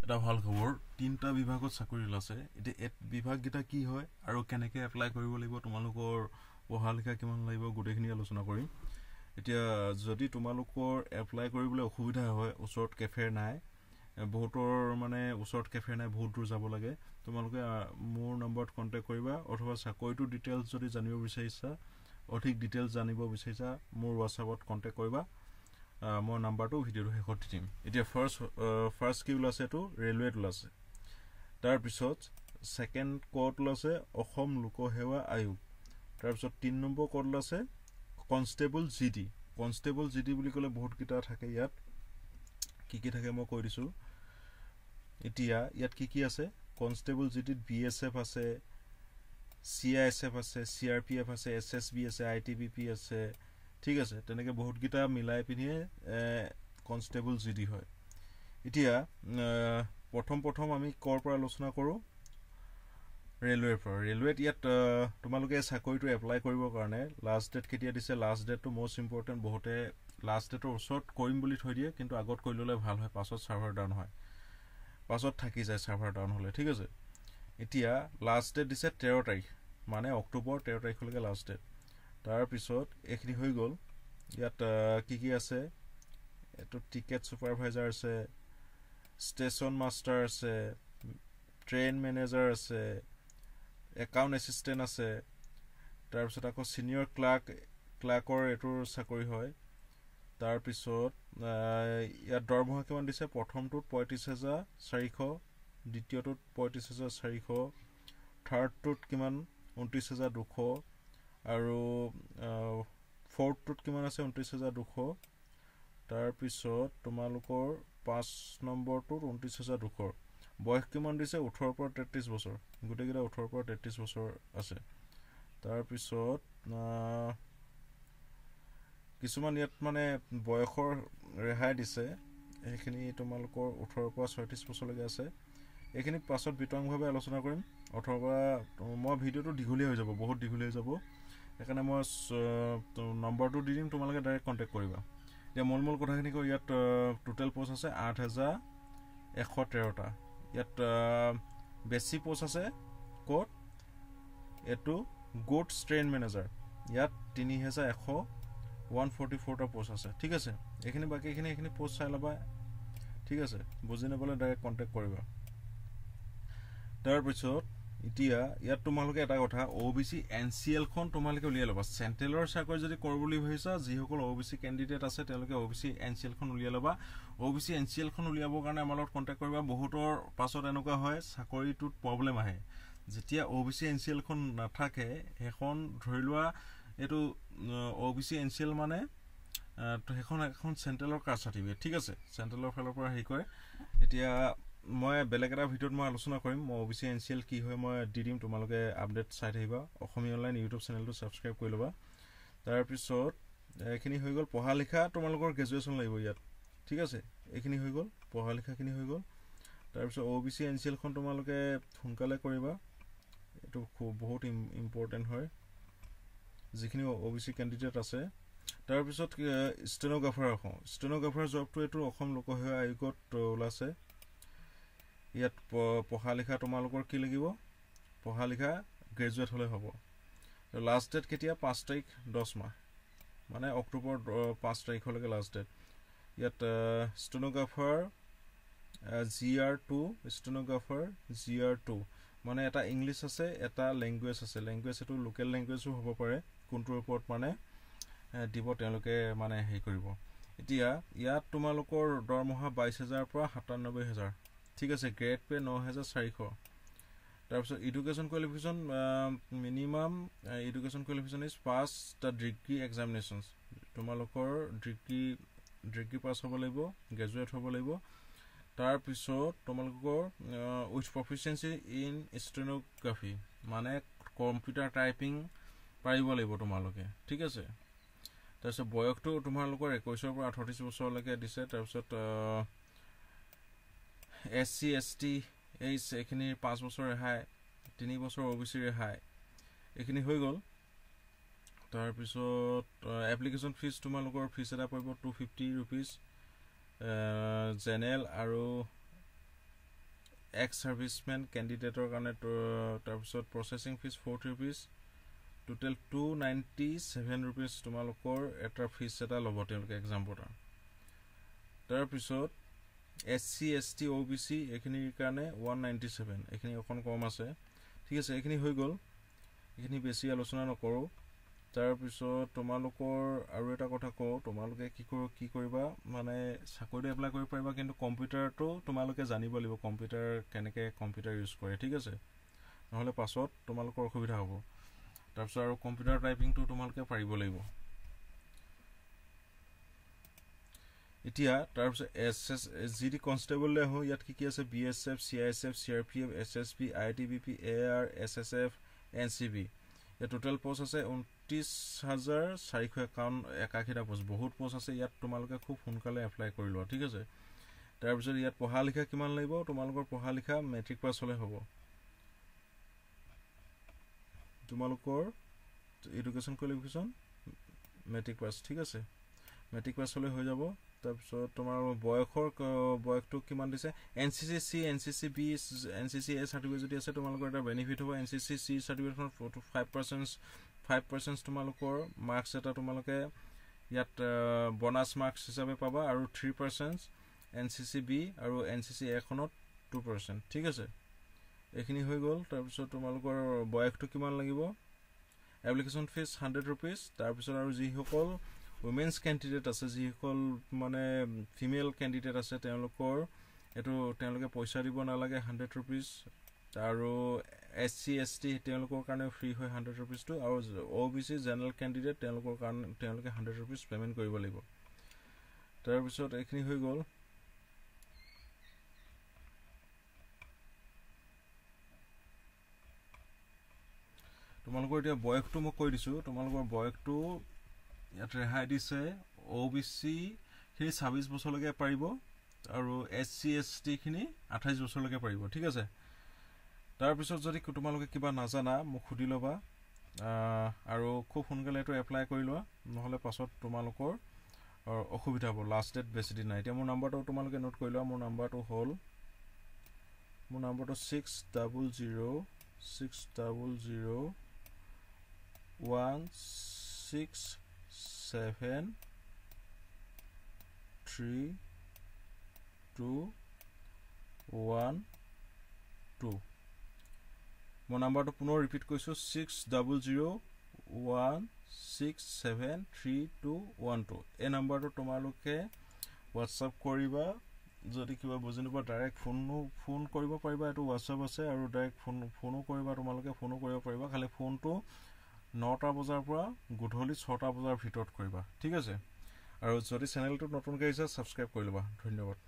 এটা ভাল খবৰ তিনটা বিভাগত চাকৰি ওলাইছে এতিয়া বিভাগকেইটা কি হয় আৰু কেনেকৈ এপ্লাই কৰিব লাগিব তোমালোকৰ পঢ়া লিখা কিমান লাগিব গোটেইখিনি আলোচনা কৰিম এতিয়া যদি তোমালোকৰ এপ্লাই কৰিবলৈ অসুবিধা হয় ওচৰত কেফে নাই বহুতৰ মানে ওচৰত কেফে নাই বহুত দূৰ যাব লাগে তোমালোকে মোৰ নম্বৰত কন্টাক্ট কৰিবা অথবা চাকৰিটো ডিটেইলছ যদি জানিব বিচাৰিছা অধিক ডিটেইলছ জানিব বিচাৰিছা মোৰ WhatsAppত কন্টাক্ট কৰিবা মোৰ নাম্বাৰটো ভিডিওৰ শেষত দিম এতিয়া ফাৰ্স্ট কি ওলাছে তো ৰেলৱেত ওলাছে তাৰ পিছত সেকেন্ড কোড ওলাছে অসম লোকসেৱা আয়োগ তাৰ পিছত 3 নম্বৰ কোড ওলাছে কনষ্টেবল জিডি বুলি ক'লে বহুত কিটা থাকে ইয়াত কি থাকে মই কৈ দিছো এতিয়া ইয়াত কি আছে কনষ্টেবল জিডিত বিএসএফ আছে সিআইএসএফ আছে সিআৰপিএফ আছে এছএছবি আছে আইটিবিপি আছে ঠিক আছে তেনেকে বহুত কিটা মিলাই পিনিয়ে কনষ্টেবল জিডি হয় এতিয়া প্ৰথম আমি কৰ পৰা আলোচনা কৰো ৰেলৱেৰ পৰা ৰেলৱেত ইয়াত তোমালোকে চাকৰিটো এপ্লাই কৰিবৰ কাৰণে লাষ্ট ডেট কেতিয়া দিছে লাষ্ট ডেটটো মোষ্ট ইম্পৰ্টেন্ট বহুতে লাষ্ট ডেটৰ ওচৰত কৰিম বুলি থৈ দিয়ে কিন্তু আগত কৰি ললে ভাল হয় পাছত সাৰ্ভাৰ ডাউন হয় পাছত থাকি যায় সাৰ্ভাৰ ডাউন হলে ঠিক আছে এতিয়া লাষ্ট ডেট দিছে 13 তাৰিখ মানে অক্টোবৰ 13 তাৰিখলৈকে লাষ্ট ডেট তাৰ পিছত এখিনি হৈ গল ইয়াত কি আছে এটো টিকেট সুপাৰভাইজাৰ আছে ষ্টেচন মাষ্টাৰ আছে ট্ৰেইন মেনেজাৰ আছে একাউন্ট এসিস্টেন্ট আছে তাৰ পিছত আকৌ সিনিয়ৰ ক্লাৰ্কৰ এটোৰ চাকৰি হয় তাৰ পিছত ইয়াত দৰমহা কিমান দিছে প্ৰথমটোত 35400 দ্বিতীয়টোত 35400 থাৰ্ডটোত কিমান 29200 আৰু ফৰ্থটোত কিমান আছে 29200 তাৰ পিছত তোমালোকৰ 5 নম্বৰটোত 29200 বয়স কিমান দিছে 18 পৰা 33 বছৰ গুটেকিটা 18 পৰা 33 বছৰ আছে তাৰ পিছত কিছুমান ইয়াত মানে বয়সৰ ৰেহাই দিছে এইখিনি তোমালোকৰ 18 পৰা 36 বছৰলৈকে আছে এইখিনি পাছত বিতংভাৱে আলোচনা কৰিম অথবা মই ভিডিওটো দীঘলীয়া হৈ যাব বহুত দীঘলীয়া হৈ যাব এখানে মই নম্বৰটো দি দিম তোমালোকে ডাইৰেক্ট কন্টাক্ট কৰিবা এতিয়া মূল কথাখিনি কৈ ইয়াত টোটাল পোষ্ট আছে 8113টা ইয়াত বেছি পোষ্ট আছে কোড এটো গুডছ ট্ৰেইন মেনেজাৰ ইয়াত 3144টা পোষ্ট আছে ঠিক আছে এখিনি বাকি এখিনি পোষ্ট চাই লবা ঠিক আছে বুজি নাপালে ডাইৰেক্ট কন্টাক্ট কৰিবা তাৰ পিছত এতিয়া ইয়াত তোমালোকে এটা কথা ওবিসি এনসিএল খন তোমালোকে উলিয়াই লবা সেন্ট্ৰেলৰ চাকৰি যদি কৰবলি ভাবিছা যিসকল ওবিসি ক্যান্ডিডেট আছে তেওঁলোকে ওবিসি এনসিএল খন উলিয়াই লবা ওবিসি এনসিএল খন উলিয়াবৰ কাৰণে আমাৰ লগত কন্টাক্ট কৰিবা বহুতৰ পাছত এনেকুৱা হয় চাকৰিটোত প্ৰবলেম আহে যেতিয়া ওবিসি এনসিএল খন নাথাকে এখন ধৰিলোৱা এটো ওবিসি এনসিএল মানে এখন সেন্ট্ৰেলৰ কাষ্ট সাৰ্টিফিকেট ঠিক আছে সেন্ট্ৰেলৰ ফালৰ পৰা হেই কয় এতিয়া মই বেলেগ এটা ভিডিওত মই আলোচনা কৰিম মই ওবিসি এনসিএল কি হয় মই দি দিম তোমালোকে আপডেট চাই থাকিবা অসমীয়া অনলাইন ইউটিউব চেনেলটো সাবস্ক্ৰাইব কৰি লবা তাৰ পিছত এখিনি হৈ গল পঢ়া লিখা তোমালোকৰ গ্ৰেজুৱেচন লাগিব ইয়াত ঠিক আছে এখিনি হৈ গল পঢ়া লিখাখিনি হৈ গল তাৰ পিছত ওবিসি এনসিএল খন তোমালোকে সোনকালে কৰিবা এটো খুব বহুত ইম্পৰ্টেন্ট হয় যিখিনি ওবিসি ক্যান্ডিডেট আছে তাৰ পিছত ষ্টেনোগ্ৰাফাৰ জবটো এটো অসম লোকসেৱা আয়োগত ওলাছে ইয়াত পঢ়া লিখা তোমালোকৰ কি লাগিব পঢ়া লিখা গ্ৰেজুৱেট হলে হ'ব লাষ্ট ডেট কেতিয়া 5 তাৰিখ 10 মাহ মানে অক্টোবৰ 5 তাৰিখলৈকে লাষ্ট ডেট ইয়াত ষ্টেনোগ্ৰাফাৰ GR2 মানে এটা ইংলিশ আছে এটা ল্যাঙ্গুৱেজ আছে ল্যাঙ্গুৱেজ এটো লোকেল ল্যাঙ্গুৱেজও হ'ব পাৰে কোনটোৰ ওপৰত মানে দিব তেওঁলোকে মানে হেই কৰিব এতিয়া ইয়াত তোমালোকৰ দৰমহা 22000 পৰা 97000 ঠিক আছে গ্ৰেড পে 9400 তাৰ পিছত education qualification minimum education qualification is pass da degree examinations তোমালোকৰ ডিগ্ৰী পাস হ'ব লাগিব গ্ৰেজুৱেট হ'ব লাগিব তাৰ পিছত তোমালোকৰ উইথ প্ৰফিচিয়েন্সি ইন ষ্টেনোগ্ৰাফি মানে কম্পিউটাৰ টাইপিং পাৰিব লাগিব তোমালোকে ঠিক আছে তাৰ পিছত বয়সটো তোমালোকৰ 21 পৰা 38 বছৰলৈকে দিছে তাৰ পিছত SC ST এইচ এখিনি 5 বছৰ ৰেহাই 3 বছৰ ওবিসি ৰেহাই এখিনি হৈ গল তাৰ পিছত এপ্লিকেশন ফিস তোমালোকৰ ফিস এটা পৰিব 250 रुपीस জেনেৰেল আৰু এক্স সাৰ্ভিচমেন কেণ্ডিডেটৰ কাৰণে তাৰপিছত processing fees 40 rupees total 297 rupees তোমালোকৰ এটা ফিজ এটা ল'ব তেওঁলোকে এক্সাম পৰ্টাৰ তাৰপিছত SC ST OBC এইখিনিৰ কাৰণে 197 এইখিনি অকণ কম আছে ঠিক আছে এইখিনি হৈ গ'ল এইখিনি বেছি আলোচনা নকৰো তাৰপিছত তোমালোকৰ আৰু এটা কথা কওঁ তোমালোকে কি কৰিবা মানে চাকৰি এপ্লাই কৰিব পাৰিবা কিন্তু কম্পিউটাৰটো তোমালোকে জানিব লাগিব কম্পিউটাৰ কেনেকৈ কম্পিউটাৰ ইউজ কৰে ঠিক আছে নহলে পাছত তোমালোকৰ অসুবিধা হ'ব তাৰপিছত আৰু কম্পিউটাৰ টাইপিংটো তোমালোকে পাৰিব লাগিব এতিয়া তাৰপিছত SS GD কনষ্টেবল লে হয় ইয়াত কি আছে BSF CISF CRPF SSB ITBP AR SSF NCB এই টোটাল পোষ্ট আছে 29481টা পোষ্ট বহুত পোষ্ট আছে ইয়াত তোমালোকে খুব সোনকালে এপ্লাই কৰি লোৱা ঠিক আছে তাৰপিছত ইয়াত পঢ়া লিখা কিমান লাগিব তোমালোকৰ পঢ়া লিখা মেট্ৰিক পাছ হলে হ'ব তোমালোকৰ এডুকেশ্যন কোৱালিফিকেশ্যন মেট্ৰিক পাছ ঠিক আছে মেট্ৰিক পাছ হলে হৈ যাব তাৰপিছত তোমাৰ বয়সটো কিমান দিছে NCC NCC B NCC A certificate যদি আছে তোমালোকৰ এটা বেনিফিট হ'ব NCC C সাৰ্টিফিকেটখন 5% তোমালোকৰ মাৰ্কস এটা তোমালোকে ইয়াত বোনাস মাৰ্কস হিচাপে পাবা আৰু 3% NCC B আৰু NCC A খনত 2% ঠিক আছে এইখিনি হৈ গ'ল তাৰপিছত তোমালোকৰ বয়সটো কিমান লাগিব এপ্লিকেশন ফিজ 100 rupees তাৰপিছত আৰু যি সকল women's candidate আছে যি সকল মানে ফিমেল ক্যান্ডিডেট আছে তেওঁলোকে পইচা দিব নালাগে 100 rupees আৰু SC ST তেওঁলোকৰ কাৰণে ফ্ৰী হয় 100 rupees টো আৰু OBC জেনাৰেল ক্যান্ডিডেট তেওঁলোকৰ কাৰণে তেওঁলোকে 100 rupees পেমেন্ট কৰিব লাগিব তাৰপিছত এইখিনি হৈ গ'ল তোমালোকৰ এতিয়া বয়সটো মই কৈ দিছো তোমালোকৰ বয়সটো ইয়াত ৰেহাই দিছে OBC খিনি 26 বছৰলৈকে পাৰিব আৰু SC ST খিনি 28 বছৰলৈকে পাৰিব ঠিক আছে তাৰ পিছত যদি তোমালোকে কিবা নাজানা মোক খুদি লবা আৰু খুব সোনকালে এটো এপ্লাই কৰি লোৱা নহলে পাছত তোমালোকৰ অসুবিধা হ'ব লাষ্ট ডেট বেছি দিন নাই এতিয়া মোৰ নাম্বাৰটো তোমালোকে নোট কৰি লোৱা মোৰ নাম্বাৰটো হ'ল 6001673212 মোৰ নাম্বাৰটো পুনৰ ৰিপিট কৰিছো 6001673212 এই নাম্বাৰটো তোমালোকে WhatsApp কৰিবা যদি কিবা বুজি নোপোৱা ডাইৰেক্ট ফোন কৰিব পাৰিবা এটো WhatsApp আছে আৰু ডাইৰেক্ট ফোনো কৰিবা তোমালোকে ফোনো কৰিব পাৰিবা খালি ফোনটো 9টা বজাৰ পৰা গধূলি 6টা বজাৰ ভিতৰত কৰিবা ঠিক আছে আৰু যদি চেনেলটো নতুনকৈ আহিছে সাবস্ক্ৰাইব কৰি লবা ধন্যবাদ